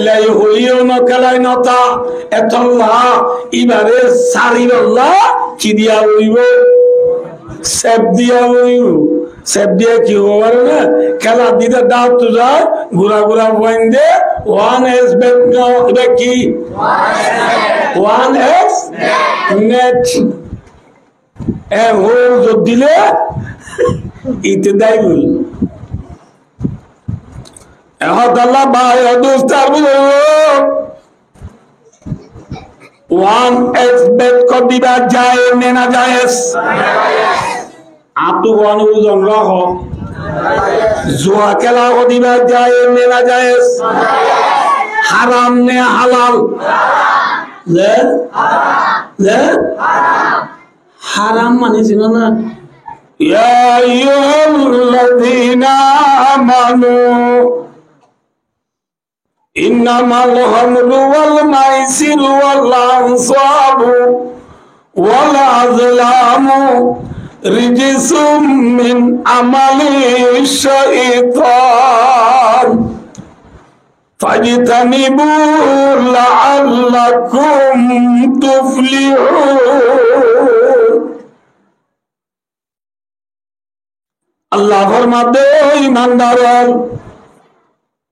লাই হইও ন খেলাই নতা এতল্লা ইবারে সারিল্লাহ কি দিয়া হইব সেব দিয়া হইব সেব দিয়া কি হবার না খেলা দিতে দাও তো যায় ঘুরা ঘুরা পয়েন্ট দে 1s bet no এটা কি 1s net হোল যোগ দিলে ইতে দাই বল এহদাল্লাহ ভাই দোস্তার বলো 1s bet কো দিবা যায় না যায় আতু ওয়ান বুঝন রাখ জুয়া খেলা কো দিবা যায় না যায় হারাম নে হালাল যে যে হারাম মানে চিনো না ইয়া আইয়ুহাল্লাযীনা আমানু ইন্নামাল খামরু ওয়াল মাইসিরু ওয়াল আনসাবু ওয়াল আযলামু রিজসুম মিন আমালি শাইতান ফাজতানিবু লাআল্লাকুম তুফলিহুন আল্লাহ ফরমাতে ঈমানদার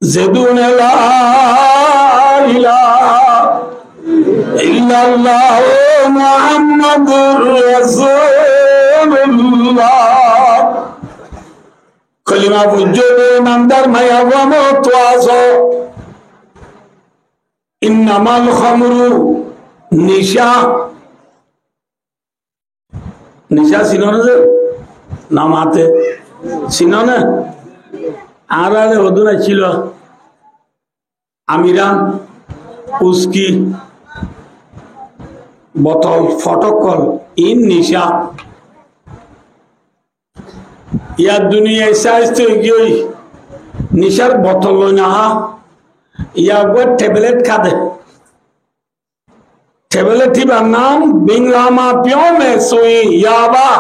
যেদুনে লা ইলাহা ইল্লাল্লাহ মুহাম্মাদুর রাসূলুল্লাহ কলিমা বুঝবে ঈমানদার মায়া গমত আছো ইন্নামাল খামরু নিশা নিশা চিনো না নামাতে চিনো না আর আরে হদুনা ছিল আমিরান উস্কি বোতল ফটকল ইন নিশা ইয়ার দুনিয়ায় সাইজতে গিয়ে নিশার বোতল লই না ইয়া গো ট্যাবলেট খাদে ট্যাবলেট টিবার নাম বিংলামা পিও মে সুই ইয়াবা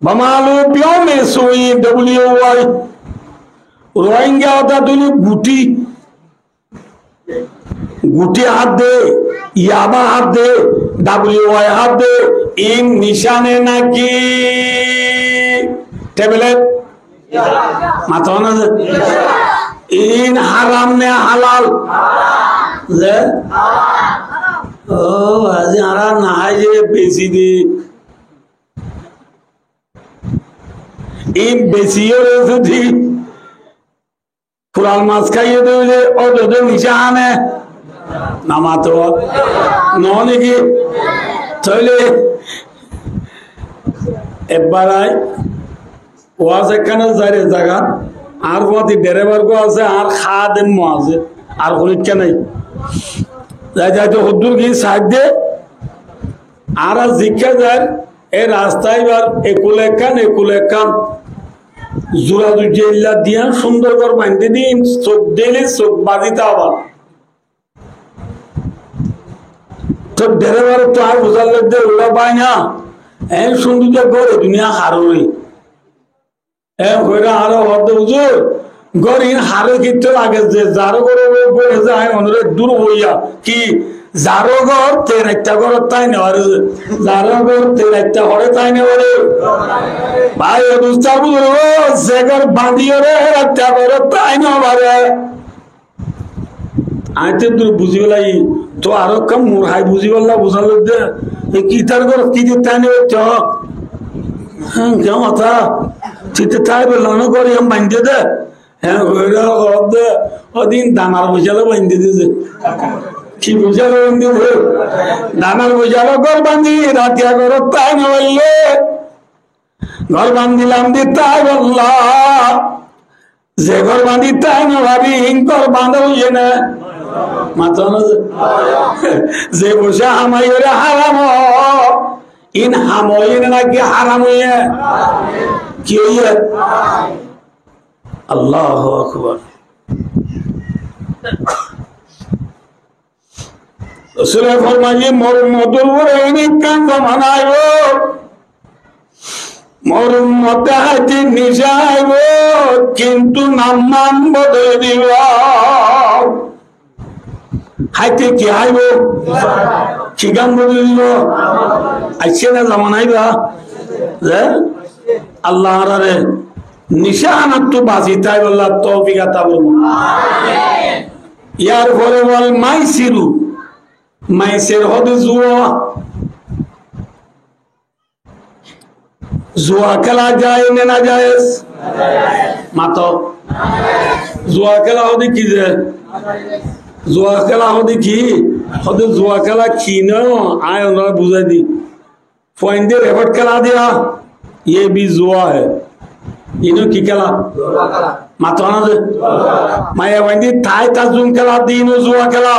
बमालू प्यो में सोई WY रोहिंग्या होता दुनी गुटी गुटी हाथ दे याबा हाथ दे WY हाथ दे इन निशाने ना की टेबलेट मातो ना इन हराम ने हलाल ले ओ आज हराम ना है बेची दी एक बेसियों से थी कुरान मास का ये तो ये और जो निशान है नामातो नौने की चले एक बार आए वहाँ से कना ज़ारे जगह आर वो थी ड्राइवर को ऐसे आर खादिम मुआज़े आर खुलित क्या नहीं जाए तो खुदूर की साथ दे आरा जिक्र जाए ए रास्ता ही बार एकुलेकन जुरा दुजेला दिया सुंदर कर बांधे दी सोक देले सोक बाजिता आवार तो ड्राइवर तो आर बुझार लग दे उड़ा बाइना ऐन सुंदर जो गोरे दुनिया हारोरी ऐन होएगा हारो होते उजूर गोर इन हारो कित्ते लागे जे जारो गोरे वो गोरे जाए उन्होंने दूर होया कि জারোগর তেরাইতা গর তাই না আর জারোগর তেরাইতা হরে তাই না বলে ভাই বুঝতা বুঝলো জেগর বাঁধিয়ে রে রাইতা গর তাই না বারে আইতে তুই বুঝিবলাই তো আরো কম মুরহাই বুঝিবলা বুঝাল দে এই কিতার গর কি দিতা নে তো হ্যাঁ কেমন কথা চিতে তাই বলনো করি हम বাঁধে দে হ্যাঁ ওরা ওদে ওদিন দানার বুঝালো বাঁধে দিছে কি বুঝালো বন্ধু দানার বুঝালো ঘর বান্ধি রাতিয়া ঘর তাই না বললে ঘর বান্ধিলাম দি তাই বললা যে ঘর বান্ধি তাই না ভাবি ঘর বাঁধা হইয়ে না মাথা যে বসে হামাইরে হারাম ইন হামইন নাকি হারাম হইয়ে কি হইয়ে আল্লাহু আকবার रसूल फरमाइए मधुर इन का जमाना आयो মরুম মতে হাইতে নিশাইব কিন্তু নাম বদলে দিব হাইতে কি হাইব কি গান বদলে দিব আইসে না জামানাইবা আল্লাহ রে নিশানাত তো বাজি তাই বললা তৌফিক আতা বলবো ইয়ার পরে বল মাইসিরু মাইসের হবে জুয়া জুয়া খেলা যায় না যায় মাতো জুয়া খেলা হবে কি যে জুয়া খেলা হবে কি হবে জুয়া খেলা কি না আয় ওনারা বুঝাই দি পয়েন্ট রেকর্ড খেলা দিয়া ये भी जुआ है इन्हों की खेला मात्र ना दे माया वंदी थाई ताजुम खेला दीनो जुआ खेला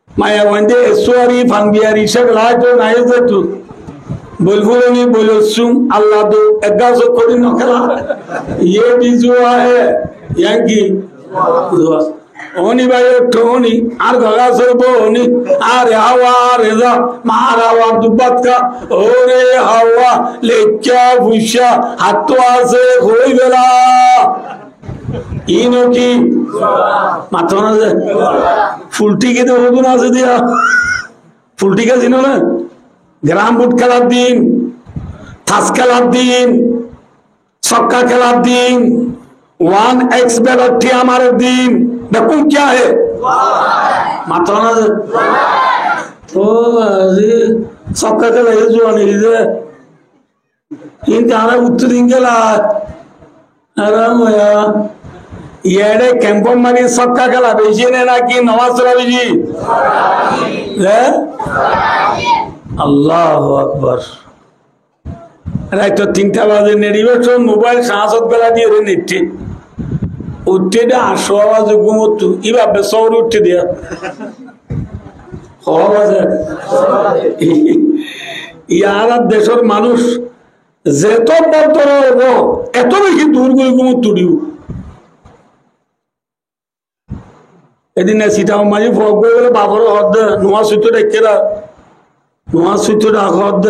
माया वंदी एसवारी फंबियारी शगला तो नहीं दे तू बुलबुल नहीं बोलो सुम अल्लाह दो एग्गा सो कोई न खेला ये भी जुआ है यांगी जुआ ओनी भाई टोनी आर गला सर बोनी आर हवा रेजा मार हवा दुबत का ओरे हवा ले क्या बुशा हाथवा से कोई बेला इनो की माथोना से फुलटी के तो वो ना से दिया फुलटी का जिनो ना ग्राम बुट कला दिन थास कला दिन सक्का कला दिन 1x बेलटी हमारे दिन डकुम क्या है मात्र ना तो सबका कला ये जो नहीं है इन तारा उत्तर इंगे ला आराम या ये डे कैंपम मनी सबका कला बेचे ने ना कि नवाज रवि जी है अल्लाह अकबर राइट तो 3টা বাজে নেডিবেশন মোবাইল সাহসত বেলা দিয়ে রে নেটে উঠে দে আসো আওয়াজ ঘুমতো ইভাবে সৌর উঠে দিয়া হওয়া ইয়ার দেশের মানুষ যেত বদর এত বেশি দূর করে ঘুমতো দিও এদিন সিটাও মাঝে ফক বলে বাবর হদ নোয়া সুতো দেখেরা নোয়া সুতো রাখ হদ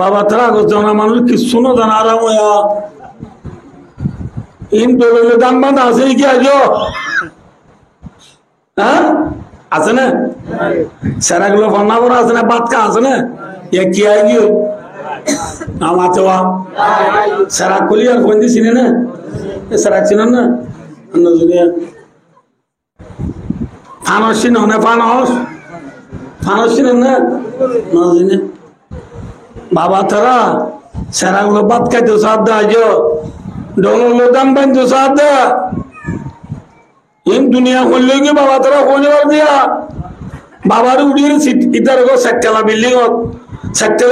বাবা তারা জানা মানুষ কিছু না জানা আরাম হইয়া इन दोनों दाम बंद आसे क्या जो हाँ आसे ना सारा गुलो फन्ना बोरा आसे ना बात का आसे ना ये क्या है क्यों हम आते हुआ सारा कुली और फोन दी सीने ना ये सारा चीना ना अन्ना जुनिया फानोशिन होने फानोशिन ना ना जुनिया बाबा तारा सारा गुलो बात का जो साथ दा जो दोनों लोग बन जो साथ इन दुनिया खोल लेंगे बाबा तेरा खोने वाल दिया बाबा रे उड़ी इधर को सेक्टला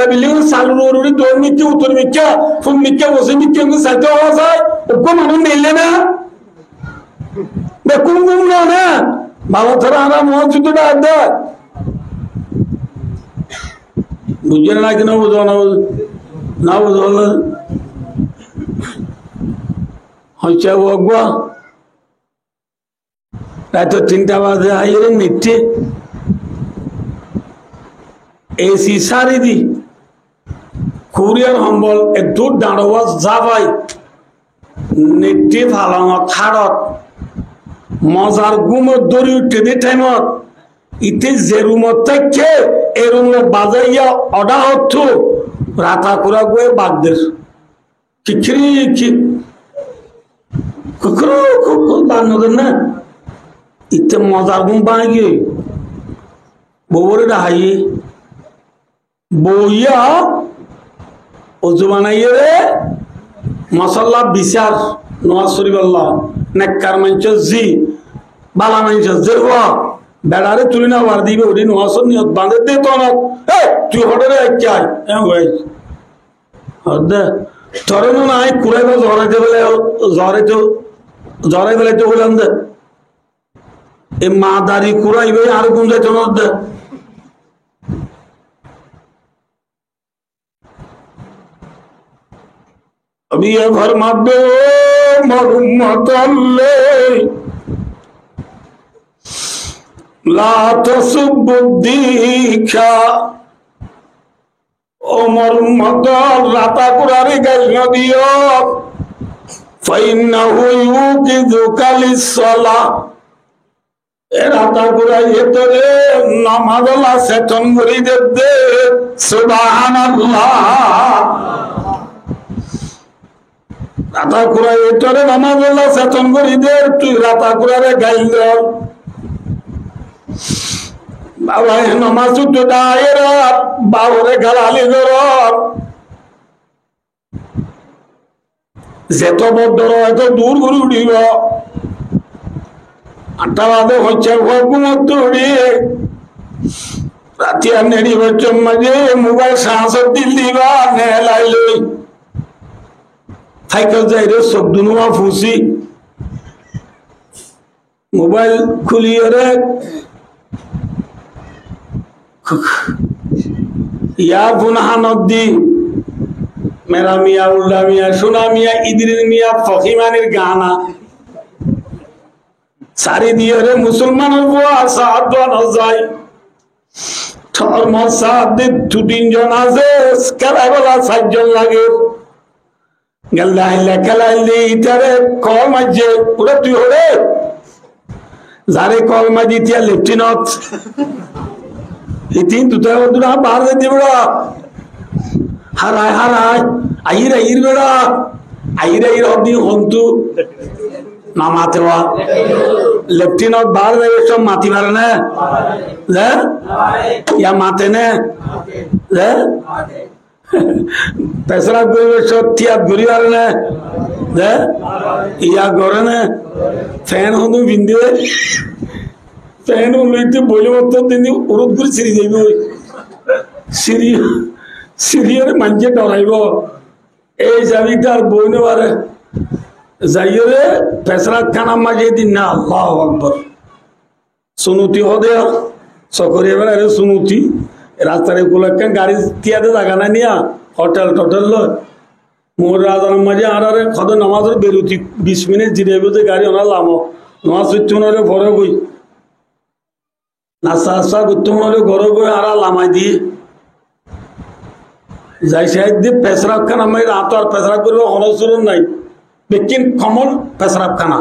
बिल्डिंग सालू रो उड़ी दो मिक्के उतर मिक्के फुल मिक्के वैसे मिक्के उनको सेक्टर आवाज आए उसको मालूम नहीं लेना बेकुम गुम ना ना बाबा तेरा आराम हुआ जुटो डाल दे मुझे ना कि ना वो হইছে ওগবা রাত 3টা বাজে আইরে নেটে এসি সারি দি কুরিয়ার সম্বল একটু দাঁড়াওয়া যাবাই নেটে ফালাং খাড়ত মজার গুমত দড়ি উঠে দি টাইমত ইতে যে রুমত থেকে এ রুমে বাজাইয়া অডা হত রাতা কুরা গয়ে বাগদের কিখরি কি कुकरो कुकुर बांधो करना इतने मजार गुम पाएंगे बोरे रहाई बोया उस जमाना ये रे मसाला बिचार नवाज शरीफ अल्लाह नेक्कार मंचो जी बाला मंचो जेवा बेड़ारे तुली ना वार्दी में उड़ी नवाज शरीफ नियत बांधे दे तो ना तू होड़े रे क्या है वही अदे तोरनो ना आई कुरे को जोरे बेले तो बोले अंदर ए मादारी कुरा इबे यार गुंजे चलो अंदर अभी ये फरमा दो मोहम्मद अल्लाह ला तसुब्बुद्दीका ওমর মতল রাতা কুরারি গাইল নদিও ফাইন্নাহু ইউকিযুকা লিস-সালাহ এ রাতা কুরাই এতরে নামাজলা সেতন করি দে সুবহানাল্লাহ রাতা কুরাই এতরে নামাজলা সেতন করি দে তুই রাতা কুরারে গাইল দাও বাবা নামাজ তো দায়েরা বাবরে গালালি গরম যেত বড় এত দূর ঘুরে উঠিব 8টা বাজে হচ্ছে ঘুমত উড়িয়ে রাতি আর নেড়ি বচ্চন মাঝে মোবাইল সাহসত দিল দিবা নেলাই লই থাইকে যাই রে সব দুনুয়া ফুসি মোবাইল খুলিয়ে রে या गुनाह नदी मेरा मियाँ उल्ला मियाँ सुना मियाँ इधर मियाँ फकीमानिर गाना सारी दिए रे मुसलमानों को आसाद बन जाए ठोर मसाद दे टूटिन जनाजे कला वाला सज्जन लगे गल्ला हिला कला हिली इधरे कॉल मजे पूरा तू हो रे जारे कॉल मजी तिया लेफ्टिनेंट इतीन तुझे वो दुना बाहर दे दिवड़ा हराय आईर बेड़ा आईर अब्दी होंतु नामाते वा लेफ्टिनेंट बाहर दे सब माती मारने ले या माते ने ले पैसरा गुरी सब थिया गुरी मारने ले या गोरने फैन होंतु बिंदु फैन उन्हें बोले मत दिन उरुद गुरी सिरी देवी हुई सिरी और मंजे डराइबो ए जाविदार बोलने वाले जाइए रे फैसला खाना मजे दिन ना अल्लाह अकबर सुनुती हो दे सकरिया वाला रे सुनुती रास्ते रे कुलक्कन गाड़ी तिया दे जागा ना निया होटल टोटल लो मोर राजा मजे आ रहा रे खदो नमाज रे बेरुती 20 मिनट जिरे बेते गाड़ी होना लामो नमाज सुचुना रे फरे कोई नासा सा गुत्तम वाले घरों को आरा लामाई दी जाय शायद दे पेशराब खाना मैं रात और पेशराब करो होना शुरू नहीं लेकिन कमल पेशराब खाना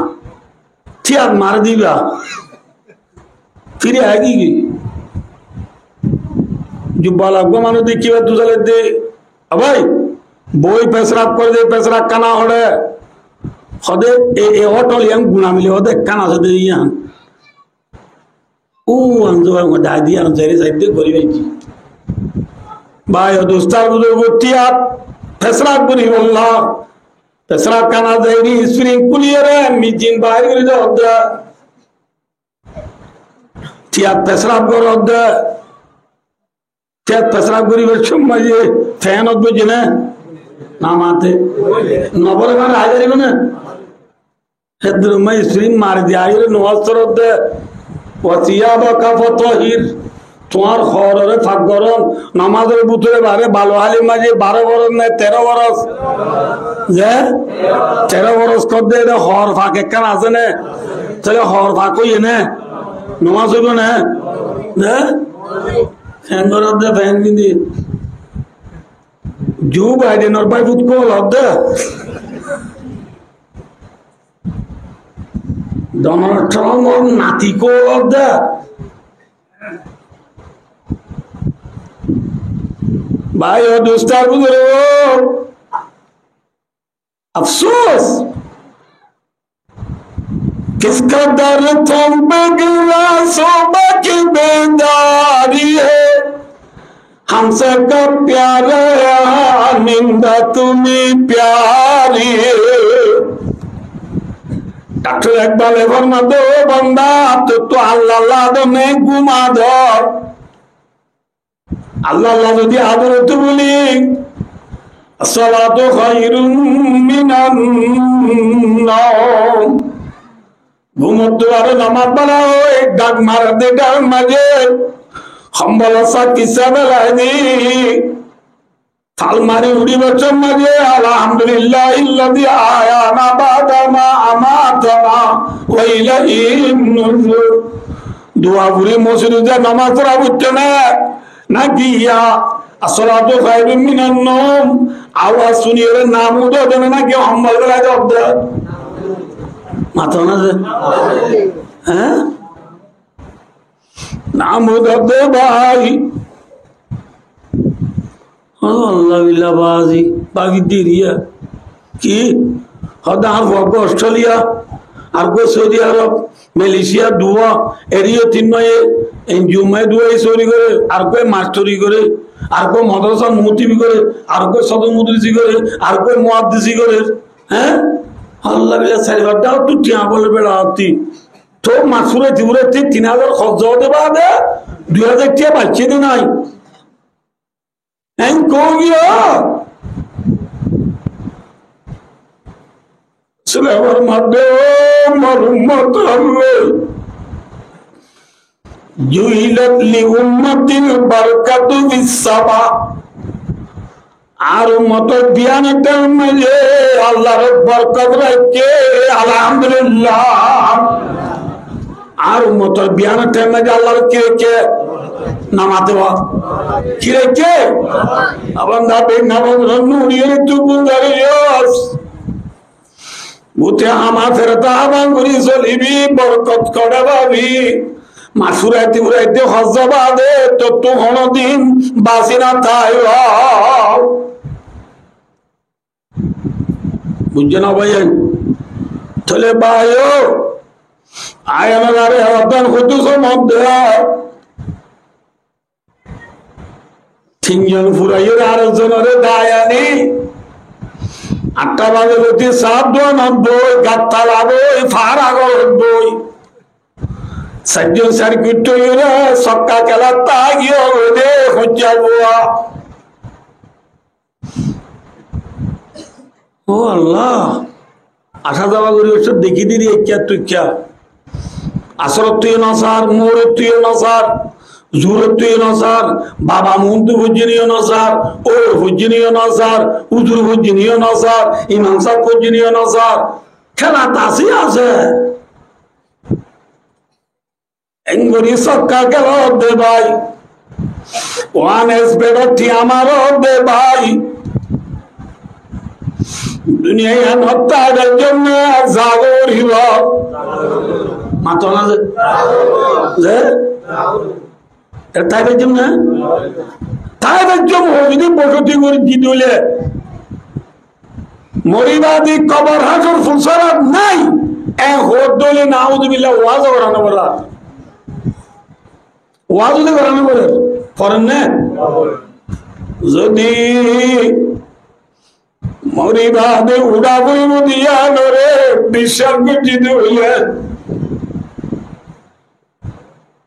थिया मार दी बा फिर आएगी की जो बाला को मानो देखी बात दूसरे दे अब भाई बोई पेशराब कर दे पेशराब खाना हो रहा है खुदे ए होटल यंग गुना मिले होते खाना से दे यहाँ अंजो है वो दादी यार जेरे साइड दे गोरी बेची भाई और दोस्तार बुजुर्ग तिया फैसला करी वल्लाह फैसला करना जेरी स्प्रिंग कुलियर है मिजिन बाहर करी दो होता तिया फैसला करो होता तिया फैसला करी बच्चों मजे फैन होत बजने नाम आते नवल का राजा रे बने हेद्र में स्प्रिंग मार दिया ये नवाज सर होता वसियाबका फतहिर তোমার খবরে ফাঁক গরম নামাজের ভিতরে বারে ভালো হালি মাঝে 12 বরস না 13 বরস যে 13 বরস কর দে হর ফাঁক একখান আছে না তাহলে হর ফাঁক হই না নামাজ হইব না হ্যাঁ ফ্যান গরম দে ফ্যান কিনি জু বাইডেনর বাই ফুট কল হদে ডোনাল্ড ট্রাম্প और नाती को हदे भाई और दोस्तार बुजुर्गो अफसोस किसका दर तुम पे गिरा सुबह की बेदारी है हमसे का प्यारा निंदा तुम्हें प्यारी है डॉक्टर इकबाल फरमा दो बंदा तो अल्लाह दो नहीं घुमा दो अल्लाह যদি আদরতে বলি আসসালাতু খায়রুম মিনান নাওম ঘুমত আর নামাজ পড়া এক ডাক মার দে ডাক মাঝে সম্বল সা কিসা বেলানি ফাল মারি উড়ি বচন মাঝে আলহামদুলিল্লাহিল্লাযী আয়ানা বাদামা আমাতানা ওয়া ইলাইহিন নুশুর দোয়া পুরি মসজিদে নামাজ পড়া বুঝতে না ना किया আসসালাতু খায়রুম মিনান নওম আওয়াজ শুনিয়ে নামুদ দেন না কেউ হাম্বল গলা জবাব দেয় মাথা না যে হ্যাঁ নামুদ দে ভাই আল্লাহ বিল্লাহ বাজি বাগি দিরিয়া কি হদা আর অস্ট্রেলিয়া আর কো সৌদি আরব মালয়েশিয়া দুয়া এরিও তিনময়ে এনজিওমে দুয়াই চুরি করে আর কো মাছ চুরি করে আর কো মাদ্রাসা মুতিবি করে আর কো সদর মুদরিসি করে আর কো মুহাদ্দিসি করে হ্যাঁ আল্লাহ বিল্লাহ সারি ঘরটাও তো টিয়া বলে বেড়া আতি তো মাসুরে দিউরে 3000 খরচ হতে বাদে 2000 টিয়া বাঁচিয়ে দে নাই এন কো গিয়া সুলেবার মধ্যে মরুম্মত হবে জুইলাত লি উম্মতিল বারাকাতু বিসসাবা আর উম্মতের বিয়ানটার মাঝে আল্লাহর বরকত রাখে আলহামদুলিল্লাহ আর উম্মতের বিয়ানটার মাঝে আল্লাহর কে কে নামাতে বা কি রেখে আবার দাবে নামাজ নুরিয়ে তুকু দাঁড়িয়েস বুতে আমা ফেরতা আবান করি চলিবি বরকত করে ভাবি মাসুরাইতে উড়াইতে হজ্জাবাদে তো তো কোনদিন বাসি না তাই বুঝছে না ভাইয়েন তাহলে ভাইও আয়ানারে হদান খুদুসের মধ্যে তিনজন ফুরাইয়ের আরেকজনের দায়ানি 8টা বাজে গতি 792 গাত্তা লাগই ফারা গলবই সজ্জন সার্কিট হইরে সক্কা খেলা তাগিও দে হজ্জাবুয়া ও আল্লাহ আসা যাওয়া করি ওসব দেখি দিদি একা তুইকা আসরত তুই নসার মোরত তুই নসার জুরত তুই নসার বাবা মুন্তু ভুজিনিও নসার ও ভুজিনিও নসার উজুর ভুজিনিও নসার ইমাম সাহেব ভুজিনিও নসার খেলা তাসি আছে এঙ্গরি সক্কা খেলা দে ভাই ওয়ান এস বেড়ি আমারও দে ভাই দুনিয়ায় হত্যার জন্য জাগর হিব মাতো না যে তাই বেজম না তাই বেজম যদি বসতি করে দিলে মরিবাদি কবর হাজর ফুলসরাত নাই এ হোদ দলে নাউযুবিল্লাহ ওয়াজ করানো বলা ওয়াজ যদি করানো বলে করেন না যদি মরিবাদে উড়া বইব দিয়া নরে বিশ্বাস গঠিত হইলে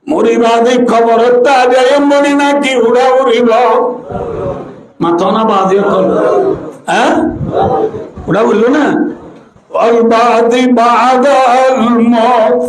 মরিবাদে খবর তা যায় মরি নাকি উড়া উড়িব মাথা না বাদে কল হ্যাঁ উড়া বললো না অল বাদি বাদাল মত